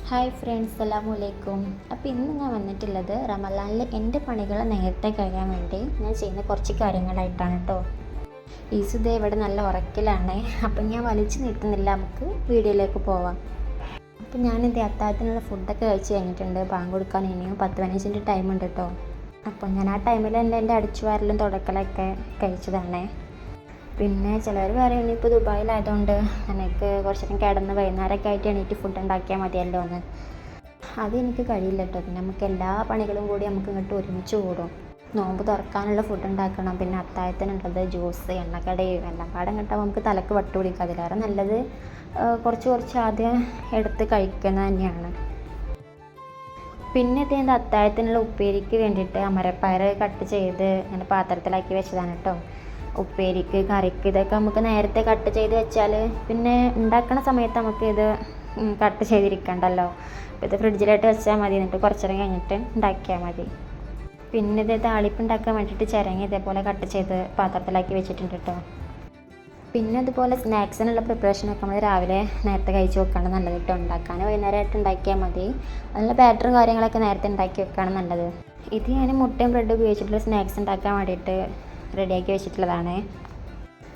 Hi friends, അസ്സലാമലൈക്കും. അപ്പോൾ ഇന്ന് ഞാൻ വന്നിട്ടുള്ളത് റമളാനിൽ എൻ്റെ പണികൾ നേരത്തെ കഴിയാൻ വേണ്ടി ഞാൻ ചെയ്യുന്ന കുറച്ച് കാര്യങ്ങളായിട്ടാണ് കേട്ടോ. ഈസുദേ ഇവിടെ നല്ല ഉറക്കിലാണ്. അപ്പം ഞാൻ വലിച്ചു നീട്ടുന്നില്ല, നമുക്ക് വീഡിയോയിലേക്ക് പോവാം. അപ്പോൾ ഞാനിത് അത്താഴത്തിനുള്ള ഫുഡൊക്കെ കഴിച്ച് കഴിഞ്ഞിട്ടുണ്ട്. ബാങ്ക് കൊടുക്കാൻ ഇനിയും 10-15 മിനിറ്റ് ടൈം ഉണ്ട് കേട്ടോ. അപ്പോൾ ഞാൻ ആ ടൈമിൽ തന്നെ എൻ്റെ അടിച്ചുവാരലും തുടക്കലൊക്കെ കഴിച്ചതാണ്. പിന്നെ ചിലർ പറയും ഇനിയിപ്പോൾ ദുബായിലായതുകൊണ്ട് എനിക്ക് കുറച്ച് നേരം കിടന്ന് വൈകുന്നേരമൊക്കെ ആയിട്ട് എണീറ്റ് ഫുഡ് ഉണ്ടാക്കിയാൽ മതിയല്ലോ എന്ന്. അതെനിക്ക് കഴിയില്ല കേട്ടോ. പിന്നെ നമുക്ക് എല്ലാ പണികളും കൂടി നമുക്ക് ഇങ്ങോട്ട് ഒരുമിച്ച് കൂടും. നോമ്പ് തുറക്കാനുള്ള ഫുഡ് ഉണ്ടാക്കണം, പിന്നെ അത്താഴത്തിനുള്ളത് ജ്യൂസ്, എണ്ണക്കടയും എല്ലാം പാടെ കിട്ടുമ്പോൾ നമുക്ക് തലക്ക് വട്ട് പിടിക്കുക. അതിലേറെ നല്ലത് കുറച്ച് ആദ്യം എടുത്ത് കഴിക്കുന്നത് തന്നെയാണ്. പിന്നെ ഇത് അത്താഴത്തിനുള്ള ഉപ്പേരിക്ക് വേണ്ടിയിട്ട് അമരപ്പയർ കട്ട് ചെയ്ത് അങ്ങനെ പാത്രത്തിലാക്കി വെച്ചതാണ് കേട്ടോ. ഉപ്പേരിക്ക്, കറിക്ക് ഇതൊക്കെ നമുക്ക് നേരത്തെ കട്ട് ചെയ്ത് വെച്ചാൽ പിന്നെ ഉണ്ടാക്കുന്ന സമയത്ത് നമുക്ക് ഇത് കട്ട് ചെയ്തിരിക്കണ്ടല്ലോ. അപ്പോൾ ഇത് ഫ്രിഡ്ജിലായിട്ട് വെച്ചാൽ മതി, എന്നിട്ട് കുറച്ച് നേരം കഴിഞ്ഞിട്ട് ഉണ്ടാക്കിയാൽ മതി. പിന്നെ ഇത് താളിപ്പ് ഉണ്ടാക്കാൻ വേണ്ടിയിട്ട് ചിരങ്ങ ഇതേപോലെ കട്ട് ചെയ്ത് പാത്രത്തിലാക്കി വെച്ചിട്ടുണ്ട് കേട്ടോ. പിന്നെ അതുപോലെ സ്നാക്സിനുള്ള പ്രിപ്പറേഷനൊക്കെ നമ്മൾ രാവിലെ നേരത്തെ കഴിച്ച് വെക്കുകയാണ് നല്ലത് കേട്ടോ. ഉണ്ടാക്കാൻ വൈകുന്നേരമായിട്ട് ഉണ്ടാക്കിയാൽ മതി. അതിനുള്ള ബാറ്ററും കാര്യങ്ങളൊക്കെ നേരത്തെ ഉണ്ടാക്കി വെക്കുകയാണ് നല്ലത്. ഇത് ഞാൻ മുട്ടയും ബ്രെഡ് ഉപയോഗിച്ചിട്ടുള്ള സ്നാക്സ് ഉണ്ടാക്കാൻ വേണ്ടിയിട്ട് റെഡിയാക്കി വെച്ചിട്ടുള്ളതാണ്.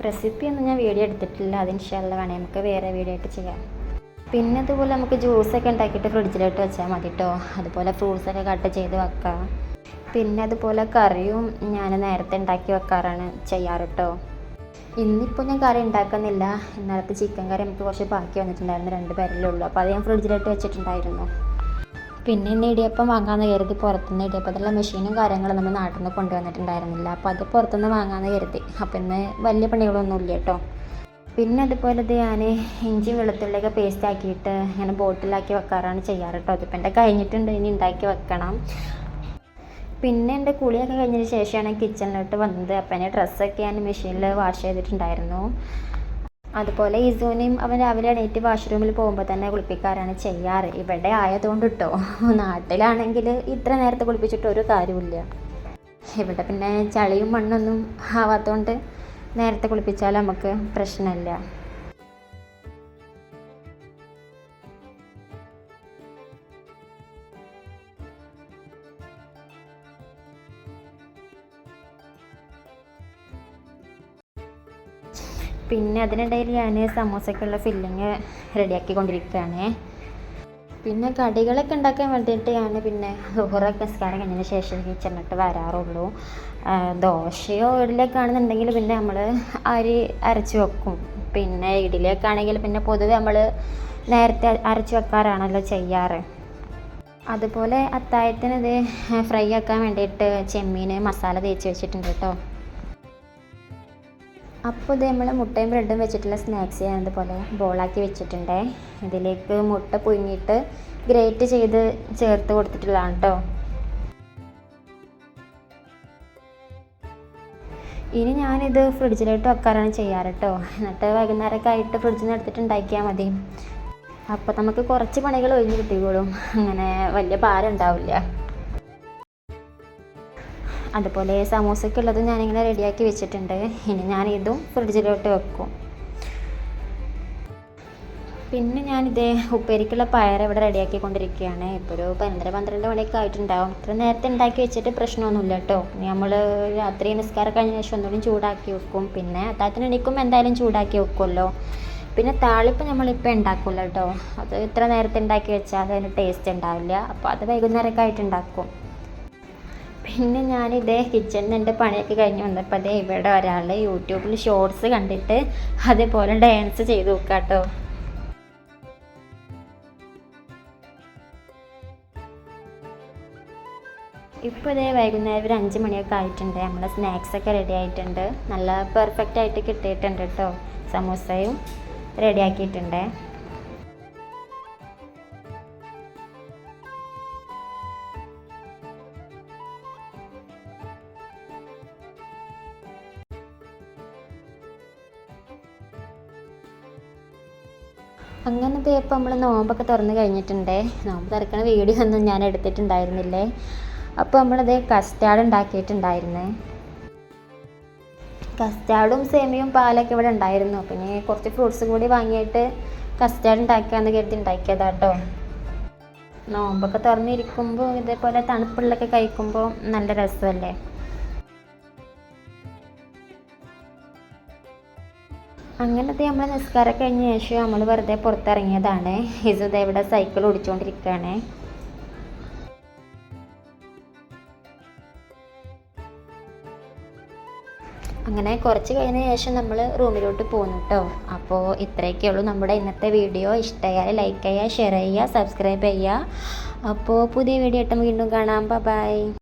റെസിപ്പിയൊന്നും ഞാൻ വീഡിയോ എടുത്തിട്ടില്ല, അത് ഇൻഷാല്ലാ വേണേൽ നമുക്ക് വേറെ വീഡിയോ ആയിട്ട് ചെയ്യാം. പിന്നെ അതുപോലെ നമുക്ക് ജ്യൂസൊക്കെ ഉണ്ടാക്കിയിട്ട് ഫ്രിഡ്ജിലോട്ട് വെച്ചാൽ മതി കേട്ടോ. അതുപോലെ ഫ്രൂട്ട്സൊക്കെ കട്ട് ചെയ്ത് വെക്കാം. പിന്നെ അതുപോലെ കറിയും ഞാൻ നേരത്തെ ഉണ്ടാക്കി വെക്കാറാണ് ചെയ്യാറ് കേട്ടോ. ഇന്നിപ്പോൾ ഞാൻ കറി ഉണ്ടാക്കുന്നില്ല. ഇന്നലത്തെ ചിക്കൻ കറി നമുക്ക് കുറച്ച് ബാക്കി വന്നിട്ടുണ്ടായിരുന്നു, 2 പേരല്ലേ ഉള്ളൂ. അപ്പോൾ അത് ഞാൻ ഫ്രിഡ്ജിലോട്ട് വെച്ചിട്ടുണ്ടായിരുന്നു. പിന്നെ ഇന്ന് ഇടിയപ്പം വാങ്ങാമെന്ന് കരുതി പുറത്തുനിന്ന് ഇടിയപ്പത്തിലുള്ള മെഷീനും കാര്യങ്ങളും നമ്മൾ നാട്ടിൽ നിന്ന് കൊണ്ടുവന്നിട്ടുണ്ടായിരുന്നില്ല. അപ്പോൾ അത് പുറത്തുനിന്ന് വാങ്ങാമെന്ന് കരുതി. അപ്പോൾ ഇന്ന് വലിയ പണികളൊന്നുമില്ല കേട്ടോ. പിന്നെ അതുപോലെ ഇത് ഞാൻ ഇഞ്ചി വെളുത്തുള്ളിയൊക്കെ പേസ്റ്റ് ആക്കിയിട്ട് ഇങ്ങനെ ബോട്ടിലാക്കി വെക്കാറാണ് ചെയ്യാറ് കേട്ടോ. അതിപ്പോൾ എൻ്റെ കഴിഞ്ഞിട്ടുണ്ട്, ഇനി ഉണ്ടാക്കി വെക്കണം. പിന്നെ എൻ്റെ കുളിയൊക്കെ കഴിഞ്ഞതിന് ശേഷമാണ് കിച്ചണിലോട്ട് വന്നത്. അപ്പം എൻ്റെ ഡ്രസ്സൊക്കെ ഞാൻ മെഷീനിൽ വാഷ് ചെയ്തിട്ടുണ്ടായിരുന്നു. അതുപോലെ ഇസൂനെയും അവൻ രാവിലെ എണീറ്റ് വാഷ്റൂമിൽ പോകുമ്പോൾ തന്നെ കുളിപ്പിക്കാറാണ് ചെയ്യാറ്. ഇവിടെ ആയതുകൊണ്ട് കേട്ടോ. നാട്ടിലാണെങ്കിൽ ഇത്ര നേരത്തെ കുളിപ്പിച്ചിട്ട് ഒരു കാര്യമില്ല. ഇവിടെ പിന്നെ ചളിയും മണ്ണൊന്നും ആവാത്തതുകൊണ്ട് നേരത്തെ കുളിപ്പിച്ചാൽ നമുക്ക് പ്രശ്നമില്ല. പിന്നെ അതിനിടയിൽ ഞാൻ സമോസയ്ക്കുള്ള ഫില്ലിങ് റെഡിയാക്കിക്കൊണ്ടിരിക്കുകയാണ്. പിന്നെ കടികളൊക്കെ ഉണ്ടാക്കാൻ വേണ്ടിയിട്ട് ഞാൻ പിന്നെ ളുഹറൊക്കെ നിസ്കാരം കഴിഞ്ഞതിന് ശേഷം കിച്ചണിട്ട് വരാറുള്ളൂ. ദോശയോ ഇഡ്ഡലിയൊക്കെ ആണെന്നുണ്ടെങ്കിൽ പിന്നെ നമ്മൾ അരി അരച്ച് വെക്കും. പിന്നെ ഇഡ്ഡലിയൊക്കെ ആണെങ്കിൽ പിന്നെ പൊതുവെ നമ്മൾ നേരത്തെ അരച്ച് വെക്കാറാണല്ലോ ചെയ്യാറ്. അതുപോലെ അത്താഴത്തിന് ഇത് ഫ്രൈ ആക്കാൻ വേണ്ടിയിട്ട് ചെമ്മീൻ മസാല തേച്ച് വെച്ചിട്ടുണ്ട് കേട്ടോ. അപ്പോൾ ഇത് നമ്മൾ മുട്ടയും ബ്രെഡും വെച്ചിട്ടുള്ള സ്നാക്സ് ഞാൻ ഇതുപോലെ ബോളാക്കി വെച്ചിട്ടുണ്ട്. ഇതിലേക്ക് മുട്ട പുഴുങ്ങിയിട്ട് ഗ്രേറ്റ് ചെയ്ത് ചേർത്ത് കൊടുത്തിട്ടുള്ളതാണ് കേട്ടോ. ഇനി ഞാനിത് ഫ്രിഡ്ജിലോട്ട് വെക്കാറാണ് ചെയ്യാറ് കേട്ടോ. എന്നിട്ട് വൈകുന്നേരമൊക്കെ ആയിട്ട് ഫ്രിഡ്ജിൽ നിന്ന് എടുത്തിട്ട് ഉണ്ടാക്കിയാൽ മതി. അപ്പോൾ നമുക്ക് കുറച്ച് പണികൾ ഒഴിഞ്ഞ് കിട്ടിക്കോളും, അങ്ങനെ വലിയ ഭാരം ഉണ്ടാവില്ല. അതുപോലെ സമൂസയ്ക്കുള്ളത് ഞാനിങ്ങനെ റെഡിയാക്കി വെച്ചിട്ടുണ്ട്. ഇനി ഞാനിതും ഫ്രിഡ്ജിലോട്ട് വെക്കും. പിന്നെ ഞാനിത് ഉപ്പേരിക്കുള്ള പയർ ഇവിടെ റെഡിയാക്കിക്കൊണ്ടിരിക്കുകയാണ്. ഇപ്പോൾ ഒരു 12 മണിയൊക്കെ ആയിട്ടുണ്ടാവും. ഇത്ര നേരത്തെ ഉണ്ടാക്കി വെച്ചിട്ട് പ്രശ്നമൊന്നുമില്ല കേട്ടോ. ഇനി നമ്മൾ രാത്രി നിസ്കാരം കഴിഞ്ഞ ശേഷം ഒന്നുകൂടി ചൂടാക്കി വെക്കും. പിന്നെ അത്താഴത്തിന് എണീക്കുമ്പോൾ എന്തായാലും ചൂടാക്കി വെക്കുമല്ലോ. പിന്നെ താളിപ്പ് നമ്മളിപ്പോൾ ഉണ്ടാക്കില്ല കേട്ടോ. അത് ഇത്ര നേരത്തെ ഉണ്ടാക്കി വെച്ചാൽ അതിന് ടേസ്റ്റ് ഉണ്ടാവില്ല. അപ്പോൾ അത് വൈകുന്നേരമൊക്കെ ആയിട്ട് ഉണ്ടാക്കും. പിന്നെ ഞാനിതേ കിച്ചണിൽ എൻ്റെ പണിയൊക്കെ കഴിഞ്ഞ് വന്നപ്പോൾ അതേ ഇവിടെ ഒരാൾ യൂട്യൂബിൽ ഷോർട്സ് കണ്ടിട്ട് അതേപോലെ ഡാൻസ് ചെയ്ത് നോക്കുക കേട്ടോ. ഇപ്പോൾ ഇതേ വൈകുന്നേരം ഒരു 5 മണിയൊക്കെ ആയിട്ടുണ്ട്. നമ്മളെ സ്നാക്സൊക്കെ റെഡി ആയിട്ടുണ്ട്. നല്ല പെർഫെക്റ്റ് ആയിട്ട് കിട്ടിയിട്ടുണ്ട് കേട്ടോ. സമൂസയും റെഡി ആക്കിയിട്ടുണ്ട്. അങ്ങനത്തെ ഇപ്പോൾ നമ്മൾ നോമ്പൊക്കെ തുറന്ന് കഴിഞ്ഞിട്ടുണ്ട്. നോമ്പ് തുറക്കണ വീഡിയോ ഒന്നും ഞാൻ എടുത്തിട്ടുണ്ടായിരുന്നില്ലേ. അപ്പോൾ നമ്മളത് കസ്റ്റാർഡ് ഉണ്ടാക്കിയിട്ടുണ്ടായിരുന്നേ. കസ്റ്റാർഡും സേമിയയും പാലൊക്കെ ഇവിടെ ഉണ്ടായിരുന്നു. പിന്നെ കുറച്ച് ഫ്രൂട്ട്സ് കൂടി വാങ്ങിയിട്ട് കസ്റ്റാർഡ് ഉണ്ടാക്കാമെന്ന് കരുതി ഉണ്ടാക്കിയതാട്ടോ. നോമ്പൊക്കെ തുറന്നിരിക്കുമ്പോൾ ഇതേപോലെ തണുപ്പുള്ളൊക്കെ കഴിക്കുമ്പോൾ നല്ല രസമല്ലേ. അങ്ങനത്തെ നമ്മൾ നിസ്കാരം കഴിഞ്ഞ ശേഷം നമ്മൾ വെറുതെ പുറത്തിറങ്ങിയതാണ്. ഹിസു ഇവിടെ സൈക്കിൾ ഓടിച്ചുകൊണ്ടിരിക്കുകയാണ്. അങ്ങനെ കുറച്ച് കഴിഞ്ഞ ശേഷം നമ്മൾ റൂമിലോട്ട് പോന്നു കേട്ടോ. അപ്പോൾ ഇത്രയൊക്കെ ഉള്ളൂ നമ്മുടെ ഇന്നത്തെ വീഡിയോ. ഇഷ്ടമായാൽ ലൈക്ക് ചെയ്യുക, ഷെയർ ചെയ്യുക, സബ്സ്ക്രൈബ് ചെയ്യുക. അപ്പോൾ പുതിയ വീഡിയോ ആയിട്ട് വീണ്ടും കാണാം. ബൈ.